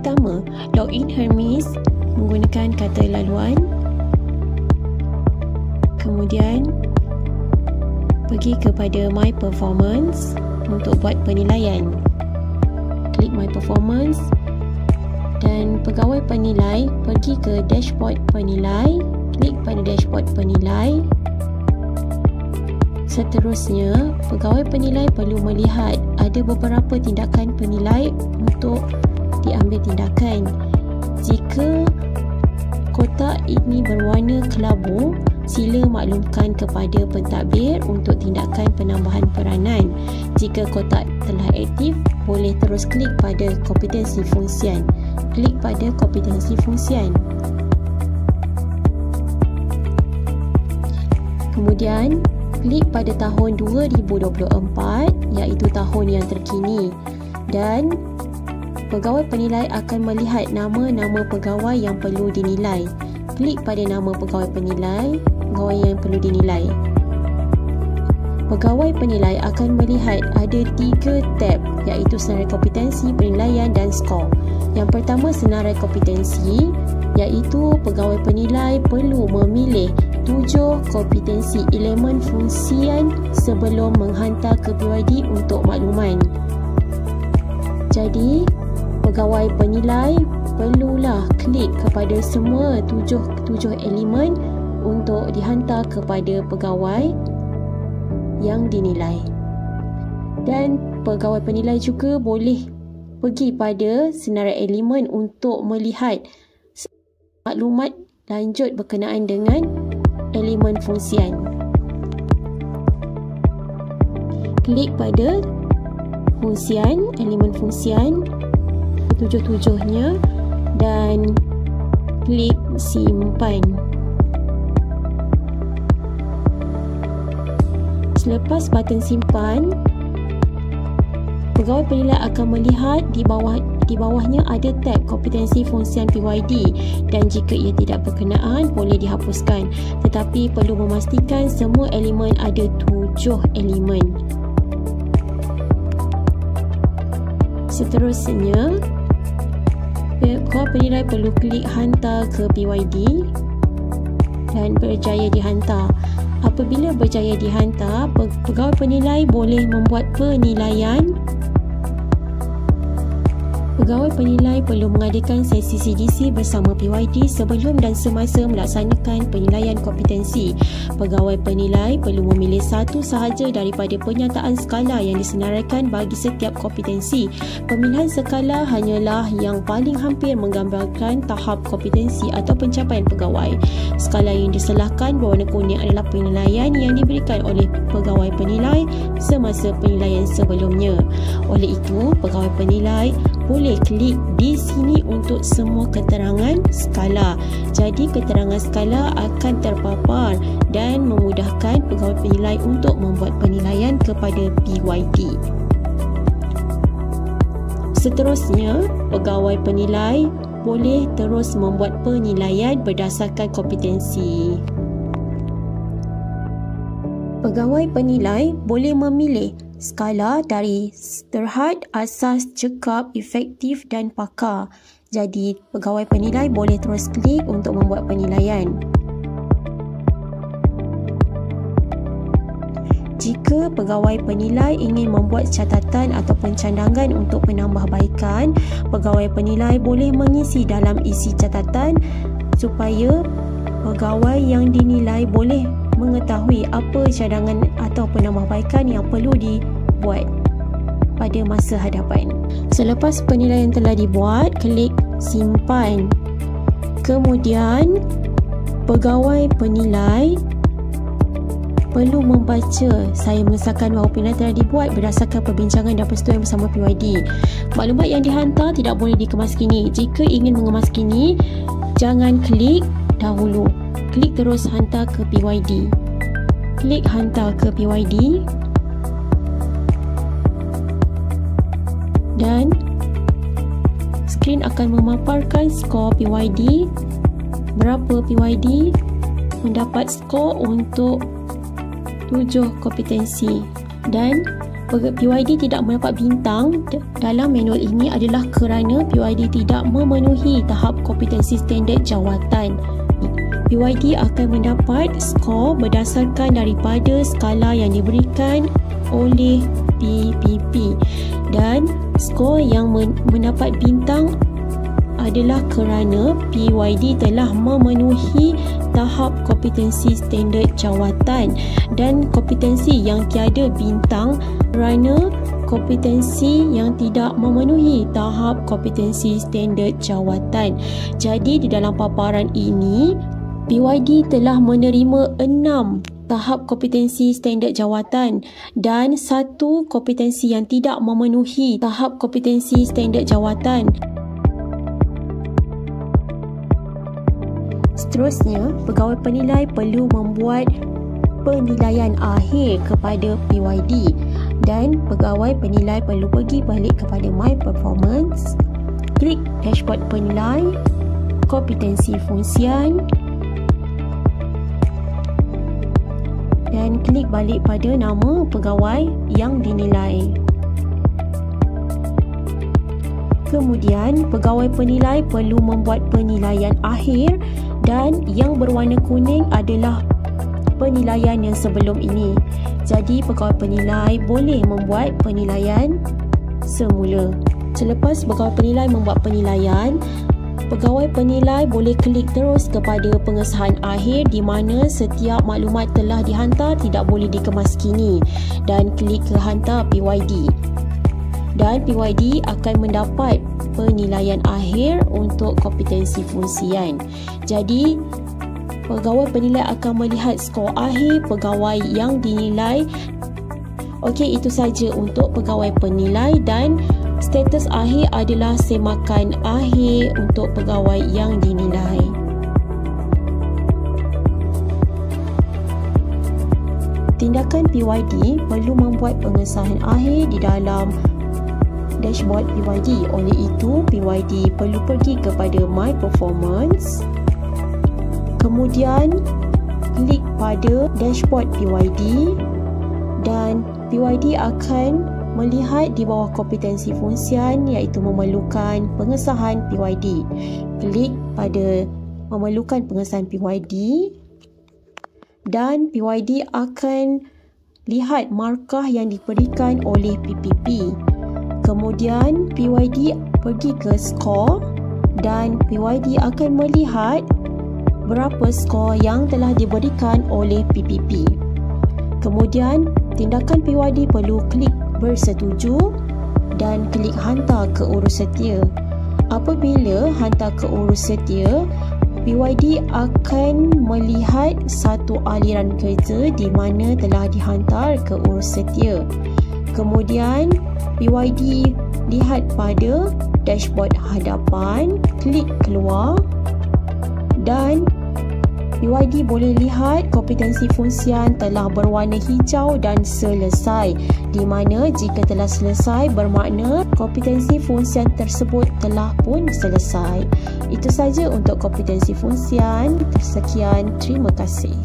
pertama, login Hermes menggunakan kata laluan. Kemudian pergi kepada My Performance untuk buat penilaian. Klik My Performance dan pegawai penilai pergi ke dashboard penilai. Klik pada dashboard penilai. Seterusnya, pegawai penilai perlu melihat ada beberapa tindakan penilai untuk diambil tindakan. Jika kotak ini berwarna kelabu, sila maklumkan kepada pentadbir untuk tindakan penambahan peranan. Jika kotak telah aktif, boleh terus klik pada kompetensi fungsian. Klik pada kompetensi fungsian. Kemudian, klik pada tahun 2024 iaitu tahun yang terkini dan pegawai penilai akan melihat nama-nama pegawai yang perlu dinilai. Klik pada nama pegawai penilai, pegawai yang perlu dinilai. Pegawai penilai akan melihat ada 3 tab iaitu senarai kompetensi, penilaian dan skor. Yang pertama, senarai kompetensi iaitu pegawai penilai perlu memilih 7 kompetensi elemen fungsian sebelum menghantar ke PYD untuk makluman. Jadi, pegawai penilai perlulah klik kepada semua 7 elemen untuk dihantar kepada pegawai yang dinilai. Dan pegawai penilai juga boleh pergi pada senarai elemen untuk melihat maklumat lanjut berkenaan dengan elemen fungsian. Klik pada fungsian, elemen fungsian, 7-7-nya dan klik simpan. Selepas button simpan, pegawai penilai akan melihat di bawahnya ada tab kompetensi fungsian PYD dan jika ia tidak berkenaan boleh dihapuskan, tetapi perlu memastikan semua elemen ada 7 elemen. Seterusnya, pegawai penilai perlu klik hantar ke PYD dan berjaya dihantar. Apabila berjaya dihantar, pegawai penilai boleh membuat penilaian. Pegawai penilai perlu mengadakan sesi CDC bersama PYD sebelum dan semasa melaksanakan penilaian kompetensi. Pegawai penilai perlu memilih satu sahaja daripada penyataan skala yang disenaraikan bagi setiap kompetensi. Pemilihan skala hanyalah yang paling hampir menggambarkan tahap kompetensi atau pencapaian pegawai. Skala yang diselahkan berwarna kuning adalah penilaian yang diberikan oleh pegawai penilai semasa penilaian sebelumnya. Oleh itu, pegawai penilai boleh klik di sini untuk semua keterangan skala. Jadi keterangan skala akan terpapar dan memudahkan pegawai penilai untuk membuat penilaian kepada PYD. Seterusnya, pegawai penilai boleh terus membuat penilaian berdasarkan kompetensi. Pegawai penilai boleh memilih skala dari terhad, asas, cekap, efektif dan pakar. Jadi, pegawai penilai boleh terus klik untuk membuat penilaian. Jika pegawai penilai ingin membuat catatan atau pencandangan untuk penambahbaikan, pegawai penilai boleh mengisi dalam isi catatan supaya pegawai yang dinilai boleh mengetahui apa cadangan atau penambahbaikan yang perlu dibuat pada masa hadapan. Selepas penilaian telah dibuat, klik simpan. Kemudian, pegawai penilai perlu membaca. Saya mengesahkan bahawa penilaian telah dibuat berdasarkan perbincangan dan persetujuan bersama PYD. Maklumat yang dihantar tidak boleh dikemas kini. Jika ingin mengemas kini, jangan klik dahulu. Klik terus hantar ke PYD. Klik hantar ke PYD dan skrin akan memaparkan skor PYD, berapa PYD mendapat skor untuk 7 kompetensi dan PYD tidak mendapat bintang dalam manual ini adalah kerana PYD tidak memenuhi tahap kompetensi standard jawatan. PYD akan mendapat skor berdasarkan daripada skala yang diberikan oleh PPP, dan skor yang mendapat bintang adalah kerana PYD telah memenuhi tahap kompetensi standard jawatan, dan kompetensi yang tiada bintang kerana kompetensi yang tidak memenuhi tahap kompetensi standard jawatan. Jadi di dalam paparan ini PYD telah menerima 6 tahap kompetensi standard jawatan dan 1 kompetensi yang tidak memenuhi tahap kompetensi standard jawatan. Seterusnya, pegawai penilai perlu membuat penilaian akhir kepada PYD, dan pegawai penilai perlu pergi balik kepada My Performance, klik dashboard penilai, kompetensi fungsian, dan klik balik pada nama pegawai yang dinilai. Kemudian, pegawai penilai perlu membuat penilaian akhir, dan yang berwarna kuning adalah penilaian yang sebelum ini. Jadi, pegawai penilai boleh membuat penilaian semula. Selepas pegawai penilai membuat penilaian, pegawai penilai boleh klik terus kepada pengesahan akhir di mana setiap maklumat telah dihantar, tidak boleh dikemaskini, dan klik ke hantar PYD. Dan PYD akan mendapat penilaian akhir untuk kompetensi fungsian. Jadi, pegawai penilai akan melihat skor akhir pegawai yang dinilai. Okey, itu saja untuk pegawai penilai, dan status akhir adalah semakan akhir untuk pegawai yang dinilai. Tindakan PYD perlu membuat pengesahan akhir di dalam dashboard PYD. Oleh itu, PYD perlu pergi kepada My Performance, kemudian klik pada dashboard PYD, dan PYD akan melihat di bawah kompetensi fungsian iaitu memerlukan pengesahan PYD. Klik pada memerlukan pengesahan PYD, dan PYD akan lihat markah yang diberikan oleh PPP. Kemudian PYD pergi ke skor, dan PYD akan melihat berapa skor yang telah diberikan oleh PPP. Kemudian tindakan PYD perlu klik bersetuju dan klik hantar ke urus setia. Apabila hantar ke urus setia, PYD akan melihat satu aliran kerja di mana telah dihantar ke urus setia. Kemudian PYD lihat pada dashboard hadapan, klik keluar, dan PYD boleh lihat kompetensi fungsian telah berwarna hijau dan selesai, di mana jika telah selesai bermakna kompetensi fungsian tersebut telah pun selesai. Itu saja untuk kompetensi fungsian. Sekian, terima kasih.